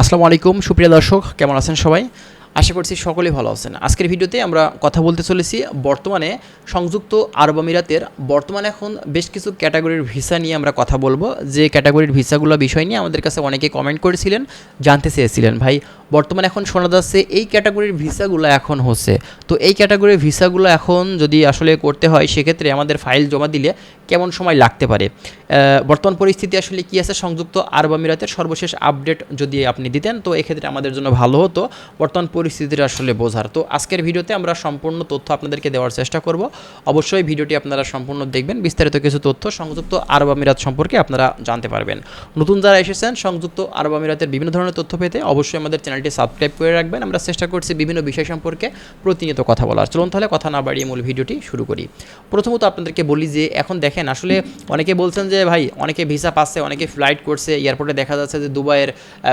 আসসালামু আলাইকুম সুপ্রিয় দর্শক, কেমন আছেন সবাই? আশা করছি সকলেই ভালো আছেন। আজকের ভিডিওতে আমরা কথা বলতে চলেছি বর্তমানে সংযুক্ত আরব আমিরাতের বর্তমানে এখন বেশ কিছু ক্যাটাগরির ভিসা নিয়ে আমরা কথা বলবো। যে ক্যাটাগরির ভিসাগুলো বিষয় নিয়ে আমাদের কাছে অনেকে কমেন্ট করেছিলেন, জানতে চেয়েছিলেন ভাই বর্তমানে এখন শোনা যাচ্ছে এই ক্যাটাগরির ভিসাগুলো এখন হচ্ছে। তো এই ক্যাটাগরির ভিসাগুলো এখন যদি আসলে করতে হয় সেক্ষেত্রে আমাদের ফাইল জমা দিলে কেমন সময় লাগতে পারে, বর্তমান পরিস্থিতি আসলে কী আছে সংযুক্ত আরব আমিরাতের সর্বশেষ আপডেট যদি আপনি দিতেন তো এক্ষেত্রে আমাদের জন্য ভালো হতো বর্তমান পরিস্থিতিটা আসলে বোঝার। তো আজকের ভিডিওতে আমরা সম্পূর্ণ তথ্য আপনাদেরকে দেওয়ার চেষ্টা করব। অবশ্যই ভিডিওটি আপনারা সম্পূর্ণ দেখবেন, বিস্তারিত কিছু তথ্য সংযুক্ত আরব আমিরাত সম্পর্কে আপনারা জানতে পারবেন। নতুন যারা এসেছেন সংযুক্ত আরব আমিরাতের বিভিন্ন ধরনের তথ্য পেতে অবশ্যই আমাদের চ্যানেলটি সাবস্ক্রাইব করে রাখবেন। আমরা চেষ্টা করছি বিভিন্ন বিষয় সম্পর্কে প্রতিনিয়ত কথা বলার। চলুন তাহলে কথা না বাড়িয়ে মূল ভিডিওটি শুরু করি। প্রথমত আপনাদেরকে বলি যে এখন দেখেন আসলে অনেকে বলছেন যে ভাই অনেকে ভিসা পাচ্ছে, অনেকে ফ্লাইট করছে, এয়ারপোর্টে দেখা যাচ্ছে যে দুবাইয়ের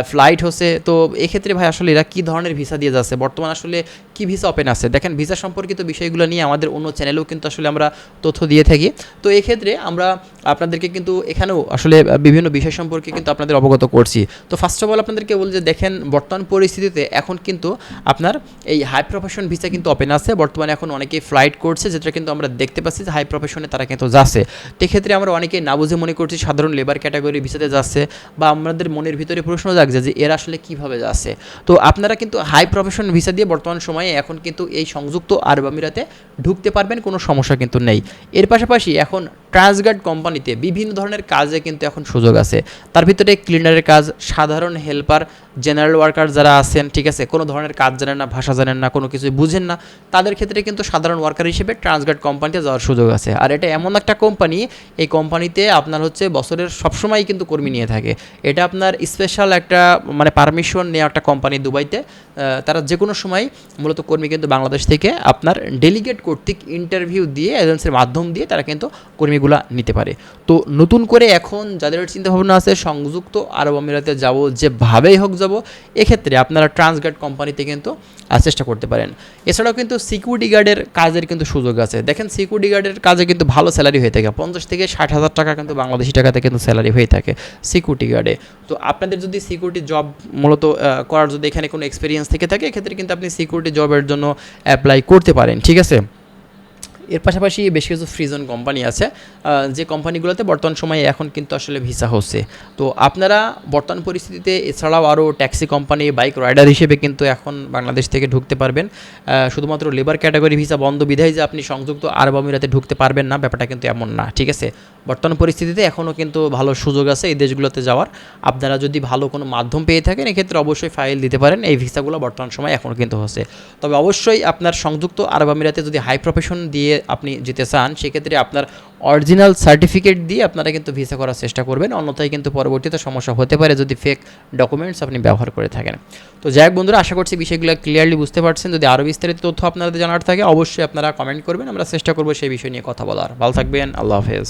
ফ্লাইট হচ্ছে। তো এক্ষেত্রে ভাই আসলে এরা কী ধরনের ভিসা দিয়ে যাচ্ছে, বর্তমান আসলে কী ভিসা ওপেন আছে? দেখেন ভিসা সম্পর্কিত বিষয়গুলো নিয়ে আমাদের অন্য চ্যানেলেও কিন্তু আসলে আমরা তথ্য দিয়ে থাকি। তো এক্ষেত্রে আমরা আপনাদেরকে কিন্তু এখানেও আসলে বিভিন্ন বিষয় সম্পর্কে কিন্তু আপনাদের অবগত করছি। তো ফার্স্ট অফ অল আপনাদেরকে বলি যে দেখেন বর্তমান পরিস্থিতিতে এখন কিন্তু আপনার এই হাই প্রফেশন ভিসা কিন্তু ওপেন আছে। বর্তমানে এখন অনেকেই ফ্লাইট করছে, যেটা কিন্তু আমরা দেখতে পাচ্ছি যে হাই প্রফেশনে তারা কিন্তু যাচ্ছে। সেক্ষেত্রে আমরা অনেকেই না বুঝে মনে করছি সাধারণ লেবার ক্যাটাগরি ভিসাতে যাচ্ছে, বা আমাদের মনের ভিতরে প্রশ্ন জাগছে যে এরা আসলে কীভাবে যাচ্ছে। তো আপনারা কিন্তু হাই প্রফেশন ভিসা দিয়ে বর্তমান সময়ে এখন কিন্তু এই সংযুক্ত আরব আমিরাতে ঢুকতে পারবেন, কোনো সমস্যা কিন্তু নেই। এর পাশাপাশি এখন ট্রান্সগার্ড কোম্পানিতে বিভিন্ন ধরনের কাজে কিন্তু এখন সুযোগ আছে। তার ভিতরে ক্লিনারের কাজ, সাধারণ হেল্পার, জেনারেল ওয়ার্কার যারা আছেন, ঠিক আছে, কোনো ধরনের কাজ জানেন না, ভাষা জানেন না, কোনো কিছু বুঝেন না, তাদের ক্ষেত্রে কিন্তু সাধারণ ওয়ার্কার হিসেবে ট্রান্সগার্ড কোম্পানিতে যাওয়ার সুযোগ আছে। আর এটা এমন একটা কোম্পানি, এই কোম্পানিতে আপনার হচ্ছে বছরের সবসময় কিন্তু কর্মী নিয়ে থাকে। এটা আপনার স্পেশাল একটা মানে পারমিশন নেওয়া একটা কোম্পানি দুবাইতে। তারা যে কোনো সময় মূলত কর্মী কিন্তু বাংলাদেশ থেকে আপনার ডেলিগেট কর্তৃক ইন্টারভিউ দিয়ে এজেন্সির মাধ্যম দিয়ে তারা কিন্তু কর্মীগুলা নিতে পারে। তো নতুন করে এখন যাদের চিন্তাভাবনা আছে সংযুক্ত আরব আমিরাতে যাব, যেভাবেই হোক যাব, এক্ষেত্রে আপনারা ট্রান্সগার্ড কোম্পানিতে কিন্তু চেষ্টা করতে পারেন। এছাড়াও কিন্তু সিকিউরিটি গার্ডের কাজের কিন্তু সুযোগ আছে। দেখেন সিকিউরিটি গার্ডের কাজে কিন্তু ভালো স্যালারি হয়ে থাকে, 50 থেকে 60 হাজার টাকা কিন্তু বাংলাদেশি টাকাতে কিন্তু স্যালারি হয়ে থাকে সিকিউরিটি গার্ডে। তো আপনাদের যদি সিকিউরিটি জব মূলত করার যদি এখানে কোনো এক্সপিরিয়েন্স থেকে থাকে এক্ষেত্রে কিন্তু আপনি সিকিউরিটি জবের জন্য অ্যাপ্লাই করতে পারেন, ঠিক আছে। এর পাশাপাশি বেশ কিছু ফ্রি জোন কোম্পানি আছে, যে কোম্পানিগুলোতে বর্তমান সময়ে এখন কিন্তু আসলে ভিসা হচ্ছে। তো আপনারা বর্তমান পরিস্থিতিতে এছাড়াও আরও ট্যাক্সি কোম্পানি, বাইক রাইডার হিসেবে কিন্তু এখন বাংলাদেশ থেকে ঢুকতে পারবেন। শুধুমাত্র লেবার ক্যাটাগরি ভিসা বন্ধ বিধায় যে আপনি সংযুক্ত আরব আমিরাতে ঢুকতে পারবেন না, ব্যাপারটা কিন্তু এমন না, ঠিক আছে। বর্তমান পরিস্থিতিতে এখনও কিন্তু ভালো সুযোগ আছে এই দেশগুলোতে যাওয়ার। আপনারা যদি ভালো কোনো মাধ্যম পেয়ে থাকেন এক্ষেত্রে অবশ্যই ফাইল দিতে পারেন। এই ভিসাগুলো বর্তমান সময় এখনও কিন্তু হচ্ছে। তবে অবশ্যই আপনার সংযুক্ত আরব আমিরাতে যদি হাই প্রফেশন দিয়ে আপনি যেতে চান সেক্ষেত্রে আপনার অরিজিনাল সার্টিফিকেট দিয়ে আপনারা কিন্তু ভিসা করার চেষ্টা করবেন, অন্যথায় কিন্তু পরবর্তীতে সমস্যা হতে পারে যদি ফেক ডকুমেন্টস আপনি ব্যবহার করে থাকেন। তো যাই হোক বন্ধুরা, আশা করছি বিষয়গুলো ক্লিয়ারলি বুঝতে পারছেন। যদি আরও বিস্তারিত তথ্য আপনাদের জানার থাকে অবশ্যই আপনারা কমেন্ট করবেন, আমরা চেষ্টা করবো সেই বিষয় নিয়ে কথা বলার। ভালো থাকবেন, আল্লাহ হাফেজ।